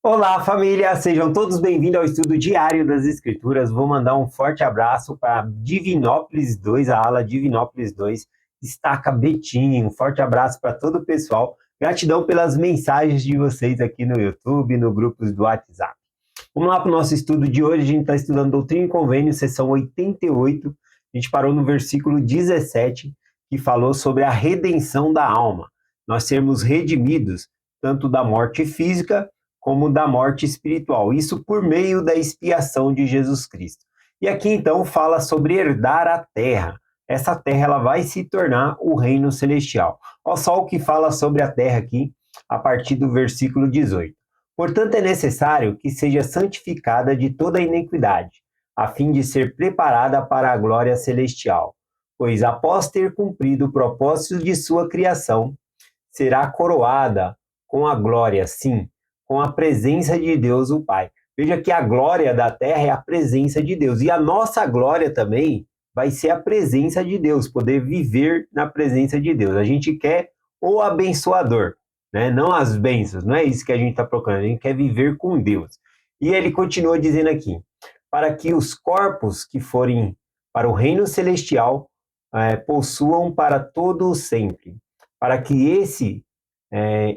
Olá, família! Sejam todos bem-vindos ao estudo diário das Escrituras. Vou mandar um forte abraço para Divinópolis 2, a ala Divinópolis 2, Estaca Betim. Um forte abraço para todo o pessoal. Gratidão pelas mensagens de vocês aqui no YouTube, no grupos do WhatsApp. Vamos lá para o nosso estudo de hoje. A gente está estudando Doutrina e Convênio, seção 88. A gente parou no versículo 17, que falou sobre a redenção da alma. Nós sermos redimidos, tanto da morte física, como da morte espiritual. Isso por meio da expiação de Jesus Cristo. E aqui então fala sobre herdar a terra. Essa terra ela vai se tornar o reino celestial. Olha só o que fala sobre a terra aqui, a partir do versículo 18. Portanto, é necessário que seja santificada de toda iniquidade, a fim de ser preparada para a glória celestial. Pois, após ter cumprido o propósito de sua criação, será coroada com a glória, sim, com a presença de Deus, o Pai. Veja que a glória da terra é a presença de Deus. E a nossa glória também vai ser a presença de Deus, poder viver na presença de Deus. A gente quer o abençoador, né? Não as bênçãos, não é isso que a gente está procurando. A gente quer viver com Deus. E ele continua dizendo aqui, para que os corpos que forem para o reino celestial possuam para todo o sempre, para que esse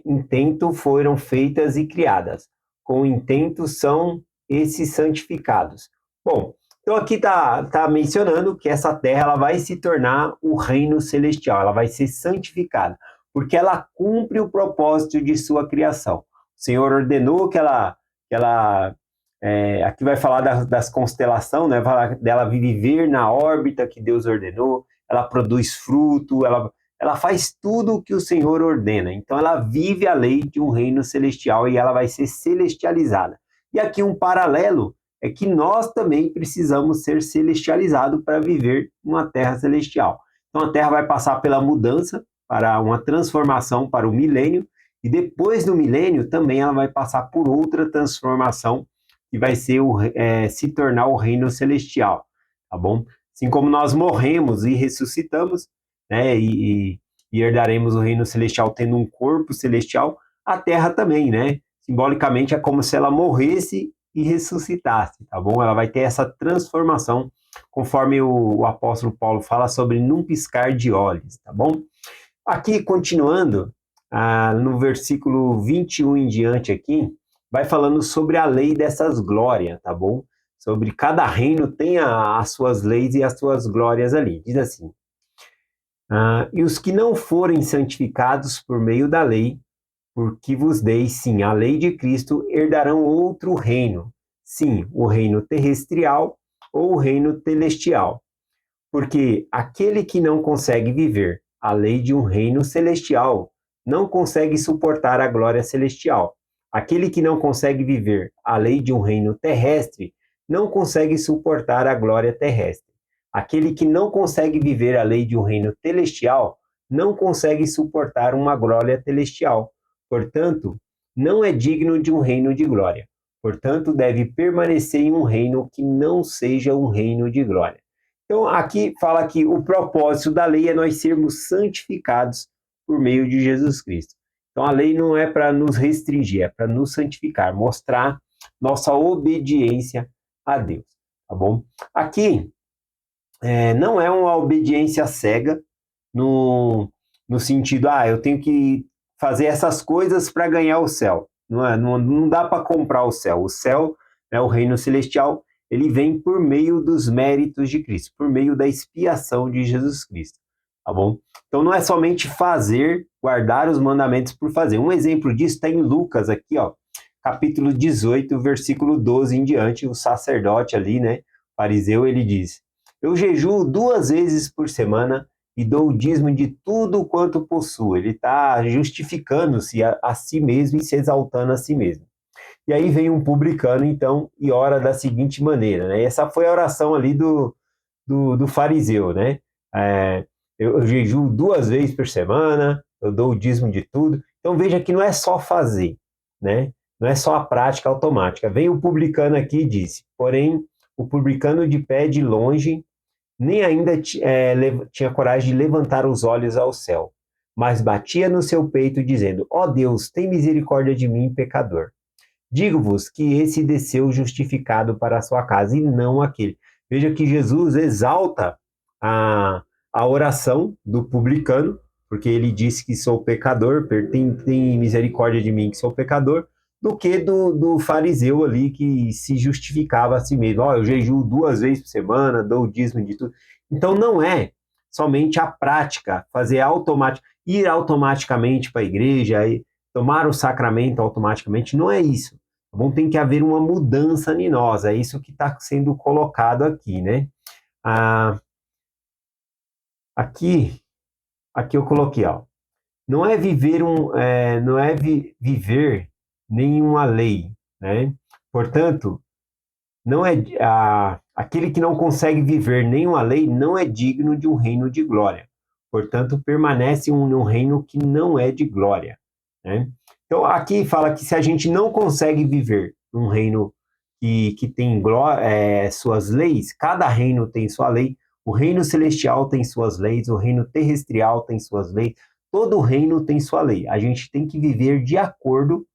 intento foram feitas e criadas. Com intento são esses santificados. Bom, então aqui está mencionando que essa terra ela vai se tornar o reino celestial, ela vai ser santificada, porque ela cumpre o propósito de sua criação. O Senhor ordenou aqui vai falar das constelações, né? Vai falar dela viver na órbita que Deus ordenou, ela produz fruto, ela faz tudo o que o Senhor ordena. Então ela vive a lei de um reino celestial e ela vai ser celestializada. E aqui um paralelo é que nós também precisamos ser celestializados para viver numa terra celestial. Então a terra vai passar pela mudança para uma transformação para o milênio e depois do milênio também ela vai passar por outra transformação que vai ser se tornar o reino celestial, tá bom? Assim como nós morremos e ressuscitamos, né, e herdaremos o reino celestial tendo um corpo celestial, a terra também, né? Simbolicamente é como se ela morresse e ressuscitasse, tá bom? Ela vai ter essa transformação, conforme o apóstolo Paulo fala sobre num piscar de olhos, tá bom? Aqui, continuando, no versículo 21 em diante aqui, vai falando sobre a lei dessas glórias, tá bom? Sobre cada reino tem as suas leis e as suas glórias ali. Diz assim, e os que não forem santificados por meio da lei, porque vos dei, sim, a lei de Cristo, herdarão outro reino, sim, o reino terrestrial ou o reino celestial. Porque aquele que não consegue viver a lei de um reino celestial, não consegue suportar a glória celestial. Aquele que não consegue viver a lei de um reino terrestre, não consegue suportar a glória terrestre. Aquele que não consegue viver a lei de um reino celestial, não consegue suportar uma glória celestial. Portanto, não é digno de um reino de glória. Portanto, deve permanecer em um reino que não seja um reino de glória. Então, aqui fala que o propósito da lei é nós sermos santificados por meio de Jesus Cristo. Então, a lei não é para nos restringir, é para nos santificar, mostrar nossa obediência a Deus, tá bom? Aqui, não é uma obediência cega no sentido, eu tenho que fazer essas coisas para ganhar o céu. Não dá para comprar o céu. O céu, o reino celestial, ele vem por meio dos méritos de Cristo, por meio da expiação de Jesus Cristo, tá bom? Então não é somente fazer, guardar os mandamentos por fazer. Um exemplo disso está em Lucas aqui, ó, capítulo 18, versículo 12 em diante, o sacerdote ali, né, fariseu, ele diz, eu jejuo 2 vezes por semana e dou o dízimo de tudo quanto possuo. Ele está justificando-se a si mesmo e se exaltando a si mesmo. E aí vem um publicano, então, e ora da seguinte maneira, né? Essa foi a oração ali do fariseu, né? Eu jejuo 2 vezes por semana, eu dou o dízimo de tudo. Então veja que não é só fazer, né? Não é só a prática automática. Vem o publicano aqui e disse, porém, o publicano de pé de longe nem ainda tinha coragem de levantar os olhos ao céu, mas batia no seu peito dizendo, ó Deus, tem misericórdia de mim, pecador. Digo-vos que esse desceu justificado para a sua casa e não aquele. Veja que Jesus exalta a oração do publicano, porque ele disse que sou pecador, tem misericórdia de mim que sou pecador, do que do fariseu ali que se justificava a si mesmo. Eu jejuo 2 vezes por semana, dou o dízimo de tudo. Então não é somente a prática, ir automaticamente para a igreja, tomar o sacramento automaticamente, não é isso. Tá bom? Tem que haver uma mudança em nós, é isso que está sendo colocado aqui, né? Ah, aqui, aqui eu coloquei, ó. Não é viver nenhuma lei, né? Portanto, não é aquele que não consegue viver nenhuma lei não é digno de um reino de glória. Portanto, permanece num reino que não é de glória, né? Então, aqui fala que se a gente não consegue viver num reino que tem glória, suas leis, cada reino tem sua lei, o reino celestial tem suas leis, o reino terrestrial tem suas leis, todo reino tem sua lei. A gente tem que viver de acordo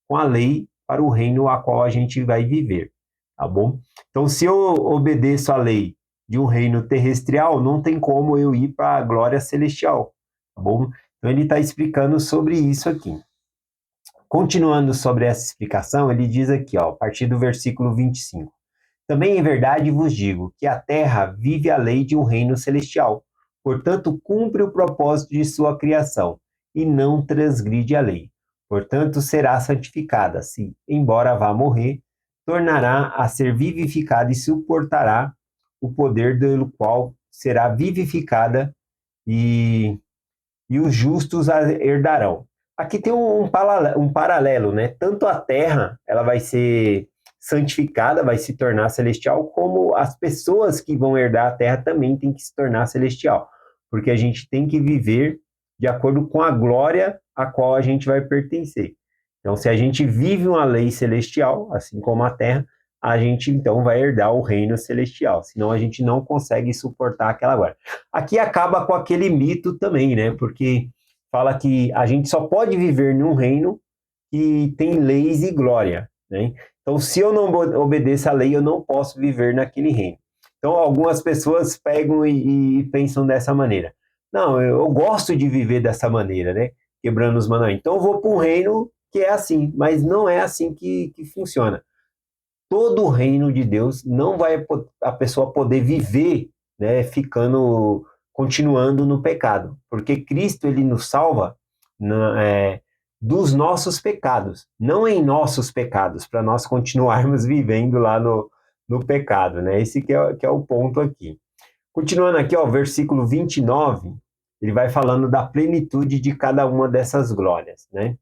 com a lei para o reino a qual a gente vai viver, tá bom? Então, se eu obedeço à lei de um reino terrestrial, não tem como eu ir para a glória celestial, tá bom? Então, ele está explicando sobre isso aqui. Continuando sobre essa explicação, ele diz aqui, ó, a partir do versículo 25. Também em verdade vos digo que a terra vive a lei de um reino celestial, portanto cumpre o propósito de sua criação, e não transgride a lei. Portanto será santificada, se, embora vá morrer, tornará a ser vivificada e suportará o poder pelo qual será vivificada e os justos a herdarão. Aqui tem um paralelo, né? Tanto a terra, ela vai ser santificada, vai se tornar celestial, como as pessoas que vão herdar a terra também têm que se tornar celestial, porque a gente tem que viver de acordo com a glória a qual a gente vai pertencer. Então, se a gente vive uma lei celestial, assim como a terra, a gente então vai herdar o reino celestial, senão a gente não consegue suportar aquela glória. Aqui acaba com aquele mito também, né? Porque fala que a gente só pode viver num reino que tem leis e glória, né? Então, se eu não obedeço à lei, eu não posso viver naquele reino. Então, algumas pessoas pegam e pensam dessa maneira. Não, eu gosto de viver dessa maneira, né? Quebrando os mandamentos. Então, eu vou para um reino que é assim, mas não é assim que funciona. Todo o reino de Deus não vai a pessoa poder viver, né, continuando no pecado, porque Cristo ele nos salva dos nossos pecados, não em nossos pecados, para nós continuarmos vivendo lá no pecado, né? Esse que é o ponto aqui. Continuando aqui, ó, versículo 29, ele vai falando da plenitude de cada uma dessas glórias, né?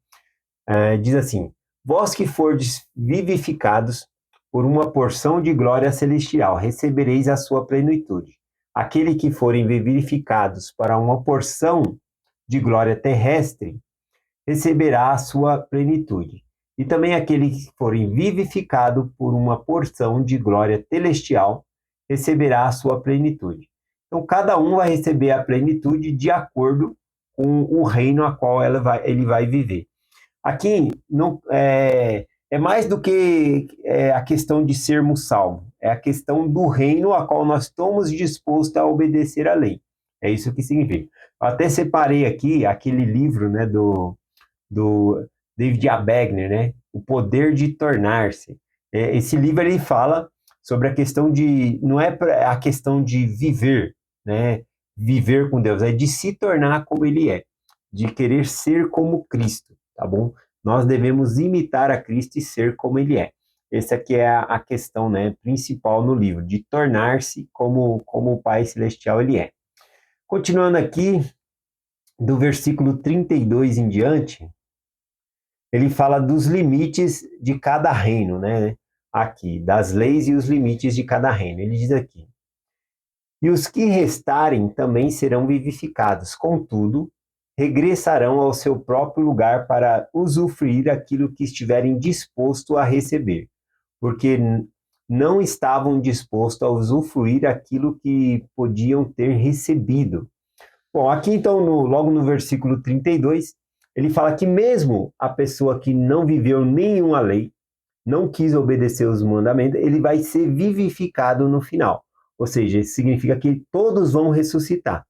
Diz assim: vós que fordes vivificados por uma porção de glória celestial, recebereis a sua plenitude. Aquele que forem vivificados para uma porção de glória terrestre, receberá a sua plenitude. E também aquele que forem vivificado por uma porção de glória celestial, receberá a sua plenitude. Então, cada um vai receber a plenitude de acordo com o reino a qual ele vai viver. Aqui não, é mais do que a questão de sermos salvos, é a questão do reino a qual nós estamos dispostos a obedecer à lei. É isso que significa. Eu até separei aqui aquele livro, né, do David Abegner, né, O Poder de Tornar-se. Esse livro ele fala sobre a questão de, não é a questão de viver, né, viver com Deus, é de se tornar como Ele é, de querer ser como Cristo, tá bom? Nós devemos imitar a Cristo e ser como Ele é. Essa aqui é a questão, né, principal no livro, de tornar-se como o Pai Celestial Ele é. Continuando aqui, do versículo 32 em diante, ele fala dos limites de cada reino, né? Aqui, das leis e os limites de cada reino. Ele diz aqui: e os que restarem também serão vivificados, contudo, regressarão ao seu próprio lugar para usufruir aquilo que estiverem dispostos a receber, porque não estavam dispostos a usufruir aquilo que podiam ter recebido. Bom, aqui então, logo no versículo 32, ele fala que mesmo a pessoa que não viveu nenhuma lei, não quis obedecer os mandamentos, ele vai ser vivificado no final. Ou seja, isso significa que todos vão ressuscitar.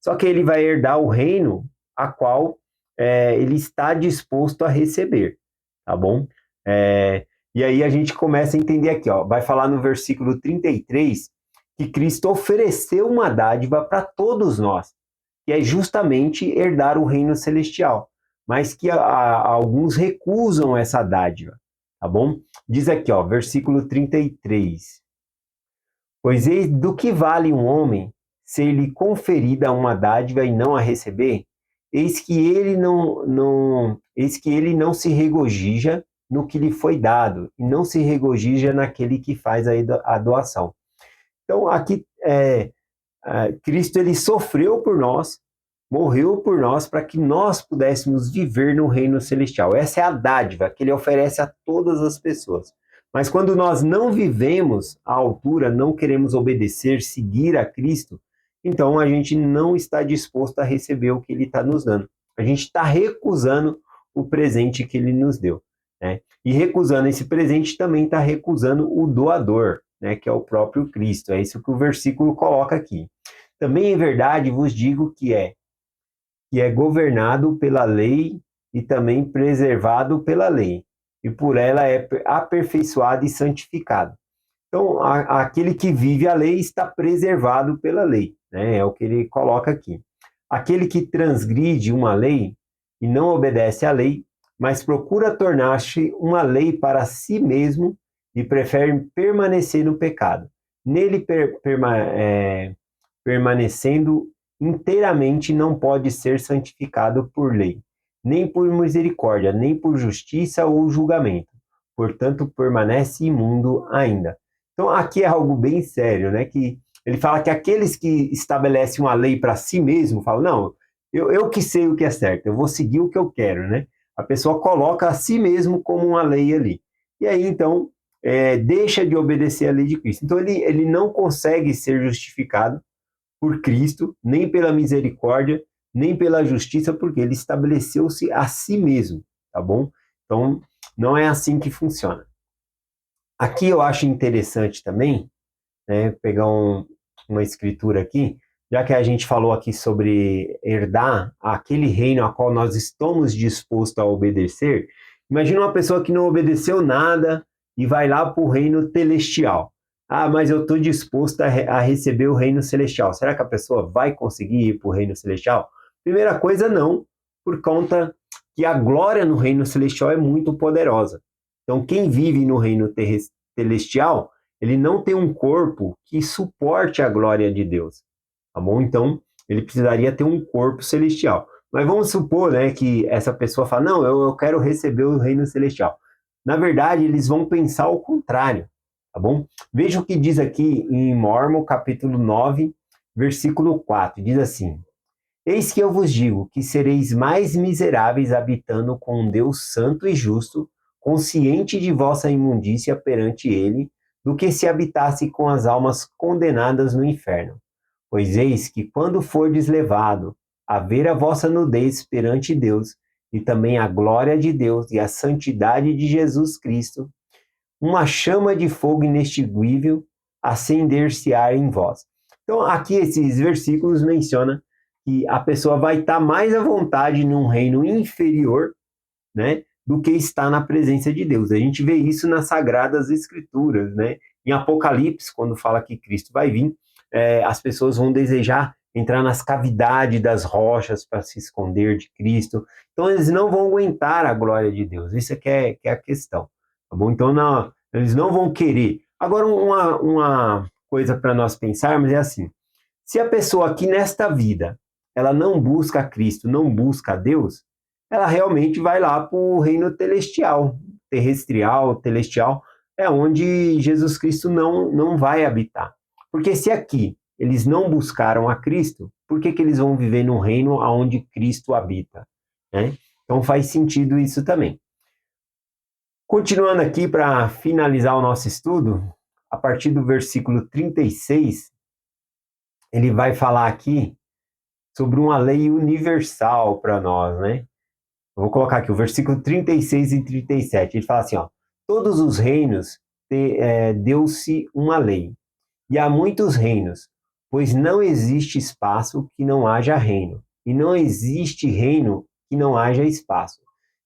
Só que ele vai herdar o reino a qual ele está disposto a receber, tá bom? E aí a gente começa a entender aqui, ó, vai falar no versículo 33 que Cristo ofereceu uma dádiva para todos nós, que é justamente herdar o reino celestial, mas que alguns recusam essa dádiva, tá bom? Diz aqui, ó, versículo 33. Pois eis do que vale um homem ser-lhe conferida uma dádiva e não a receber? Eis que ele não se regozija no que lhe foi dado, e não se regozija naquele que faz a doação. Então, aqui, Cristo ele sofreu por nós, morreu por nós, para que nós pudéssemos viver no reino celestial. Essa é a dádiva que ele oferece a todas as pessoas. Mas quando nós não vivemos à altura, não queremos obedecer, seguir a Cristo, então a gente não está disposto a receber o que ele está nos dando. A gente está recusando o presente que ele nos deu, né? E recusando esse presente também está recusando o doador, né, que é o próprio Cristo. É isso que o versículo coloca aqui. Também em verdade vos digo que é governado pela lei e também preservado pela lei, e por ela é aperfeiçoado e santificado. Então, aquele que vive a lei está preservado pela lei, né? É o que ele coloca aqui. Aquele que transgride uma lei e não obedece à lei, mas procura tornar-se uma lei para si mesmo e prefere permanecer no pecado. Nele permanecendo inteiramente não pode ser santificado por lei, nem por misericórdia, nem por justiça ou julgamento. Portanto, permanece imundo ainda. Então, aqui é algo bem sério, né? Que ele fala que aqueles que estabelecem uma lei para si mesmo, falam, não, eu que sei o que é certo, eu vou seguir o que eu quero, né? A pessoa coloca a si mesmo como uma lei ali. E aí, então, deixa de obedecer a lei de Cristo. Então, ele não consegue ser justificado por Cristo, nem pela misericórdia, nem pela justiça, porque ele estabeleceu-se a si mesmo, tá bom? Então, não é assim que funciona. Aqui eu acho interessante também, né, pegar uma escritura aqui, já que a gente falou aqui sobre herdar aquele reino a qual nós estamos dispostos a obedecer. Imagina uma pessoa que não obedeceu nada e vai lá para o reino celestial. Ah, mas eu estou disposto a receber o reino celestial. Será que a pessoa vai conseguir ir para o reino celestial? Primeira coisa, não, por conta que a glória no reino celestial é muito poderosa. Então, quem vive no reino celestial, ele não tem um corpo que suporte a glória de Deus, tá bom? Então, ele precisaria ter um corpo celestial. Mas vamos supor, né, que essa pessoa fala, não, eu quero receber o reino celestial. Na verdade, eles vão pensar o contrário, tá bom? Veja o que diz aqui em Mormon, capítulo 9, versículo 4. Diz assim, eis que eu vos digo que sereis mais miseráveis habitando com um Deus santo e justo, consciente de vossa imundícia perante ele, do que se habitasse com as almas condenadas no inferno. Pois eis que quando fordes levado a ver a vossa nudez perante Deus, e também a glória de Deus e a santidade de Jesus Cristo, uma chama de fogo inextinguível acender-se-á em vós. Então, aqui esses versículos mencionam que a pessoa vai estar mais à vontade num reino inferior, né, do que está na presença de Deus. A gente vê isso nas Sagradas Escrituras, né? Em Apocalipse, quando fala que Cristo vai vir, as pessoas vão desejar entrar nas cavidades das rochas para se esconder de Cristo. Então, eles não vão aguentar a glória de Deus. Isso que é a questão, tá bom? Então, não, eles não vão querer. Agora, uma coisa para nós pensarmos é assim, se a pessoa aqui nesta vida, ela não busca Cristo, não busca Deus, ela realmente vai lá para o reino celestial, celestial, é onde Jesus Cristo não vai habitar. Porque se aqui eles não buscaram a Cristo, por que eles vão viver num reino onde Cristo habita, né? Então faz sentido isso também. Continuando aqui para finalizar o nosso estudo, a partir do versículo 36, ele vai falar aqui sobre uma lei universal para nós, né? Eu vou colocar aqui o versículo 36 e 37. Ele fala assim, ó, todos os reinos deu-se uma lei. E há muitos reinos, pois não existe espaço que não haja reino, e não existe reino que não haja espaço,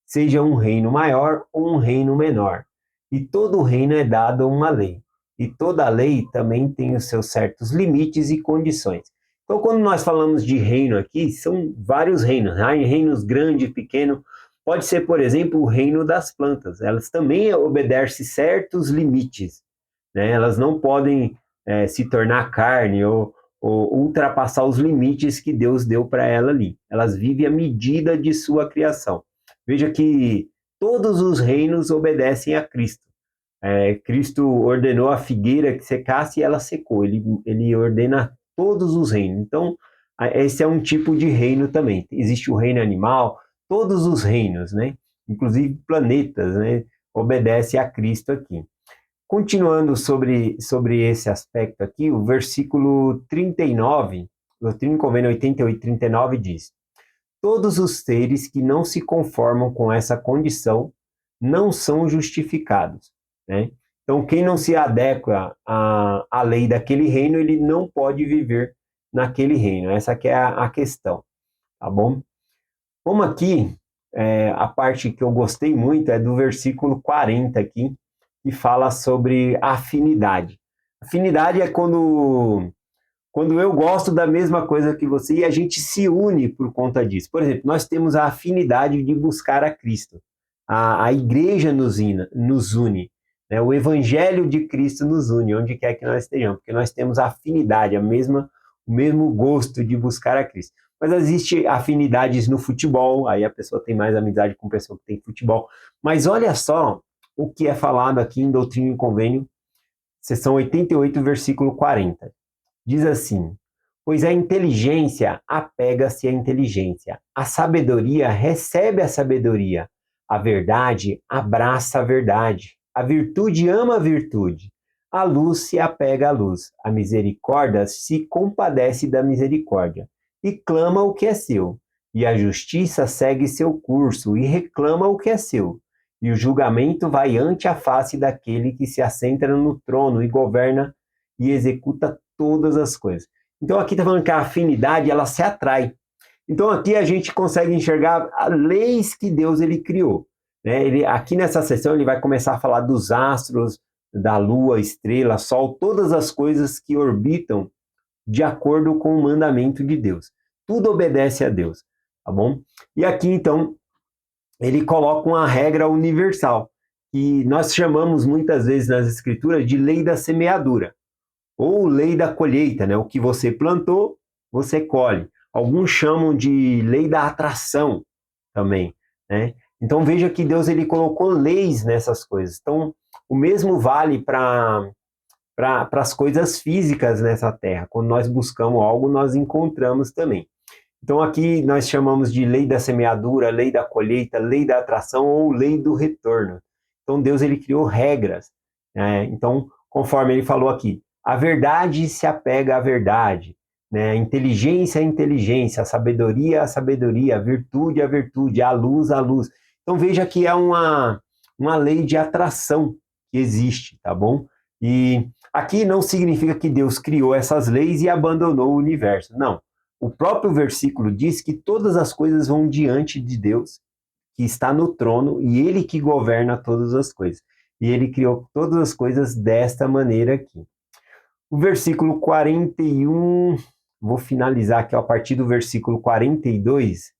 seja um reino maior ou um reino menor. E todo reino é dado uma lei, e toda lei também tem os seus certos limites e condições. Então, quando nós falamos de reino aqui, são vários reinos, né? Reinos grande, pequeno. Pode ser, por exemplo, o reino das plantas. Elas também obedecem certos limites, né? Elas não podem se tornar carne ou ultrapassar os limites que Deus deu para ela ali. Elas vivem à medida de sua criação. Veja que todos os reinos obedecem a Cristo. Cristo ordenou a figueira que secasse e ela secou. Ele ordena todos os reinos. Então, esse é um tipo de reino também. Existe o reino animal, todos os reinos, né? Inclusive planetas, né? Obedece a Cristo aqui. Continuando sobre esse aspecto aqui, o versículo 39, Doutrina e Convênio 88, 39 diz: todos os seres que não se conformam com essa condição não são justificados, né? Então, quem não se adequa à lei daquele reino, ele não pode viver naquele reino. Essa que é a questão, tá bom? Como aqui, a parte que eu gostei muito é do versículo 40 aqui, que fala sobre afinidade. Afinidade é quando eu gosto da mesma coisa que você e a gente se une por conta disso. Por exemplo, nós temos a afinidade de buscar a Cristo. A igreja nos une, né? O evangelho de Cristo nos une, onde quer que nós estejamos, porque nós temos a afinidade, o mesmo gosto de buscar a Cristo. Mas existe afinidades no futebol, aí a pessoa tem mais amizade com pessoa que tem futebol. Mas olha só o que é falado aqui em Doutrina e Convênio, seção 88, versículo 40. Diz assim: pois a inteligência apega-se à inteligência, a sabedoria recebe a sabedoria, a verdade abraça a verdade, a virtude ama a virtude, a luz se apega à luz, a misericórdia se compadece da misericórdia, e clama o que é seu, e a justiça segue seu curso, e reclama o que é seu, e o julgamento vai ante a face daquele que se assenta no trono e governa e executa todas as coisas. Então aqui está falando que a afinidade, ela se atrai. Então aqui a gente consegue enxergar as leis que Deus ele criou, né? Aqui nessa sessão ele vai começar a falar dos astros, da lua, estrela, sol, todas as coisas que orbitam de acordo com o mandamento de Deus. Tudo obedece a Deus, tá bom? E aqui então ele coloca uma regra universal, que nós chamamos muitas vezes nas escrituras de lei da semeadura, ou lei da colheita, né? O que você plantou, você colhe. Alguns chamam de lei da atração também, né? Então veja que Deus ele colocou leis nessas coisas. Então o mesmo vale para as coisas físicas nessa terra. Quando nós buscamos algo, nós encontramos também. Então aqui nós chamamos de lei da semeadura, lei da colheita, lei da atração ou lei do retorno. Então Deus ele criou regras, né? Então, conforme ele falou aqui, a verdade se apega à verdade, né? A inteligência à inteligência, a sabedoria à sabedoria, a virtude à virtude, a luz à luz. Então veja que é uma lei de atração que existe, tá bom? E aqui não significa que Deus criou essas leis e abandonou o universo, não. O próprio versículo diz que todas as coisas vão diante de Deus, que está no trono, e Ele que governa todas as coisas. E Ele criou todas as coisas desta maneira aqui. O versículo 41, vou finalizar aqui a partir do versículo 42,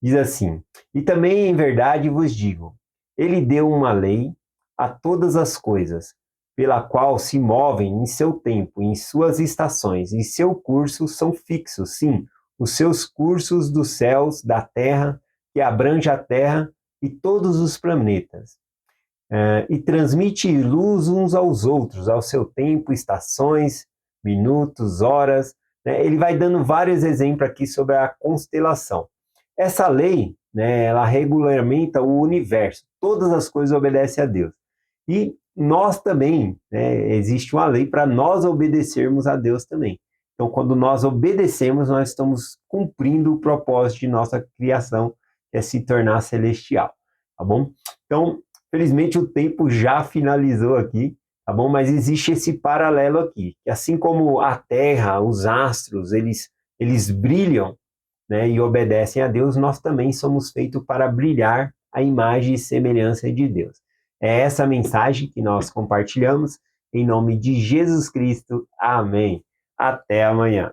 diz assim: e também em verdade vos digo, Ele deu uma lei a todas as coisas, pela qual se movem em seu tempo, em suas estações, e seu curso são fixos, sim, os seus cursos dos céus, da terra, que abrange a terra e todos os planetas, e transmite luz uns aos outros, ao seu tempo, estações, minutos, horas, né? Ele vai dando vários exemplos aqui sobre a constelação. Essa lei, né, ela regulamenta o universo, todas as coisas obedecem a Deus. E nós também, né, existe uma lei para nós obedecermos a Deus também. Então, quando nós obedecemos, nós estamos cumprindo o propósito de nossa criação, que é se tornar celestial, tá bom? Então, Felizmente o tempo já finalizou aqui, tá bom? Mas existe esse paralelo aqui, que assim como a Terra, os astros, eles brilham, né, e obedecem a Deus, nós também somos feitos para brilhar a imagem e semelhança de Deus. É essa mensagem que nós compartilhamos em nome de Jesus Cristo. Amém. Até amanhã.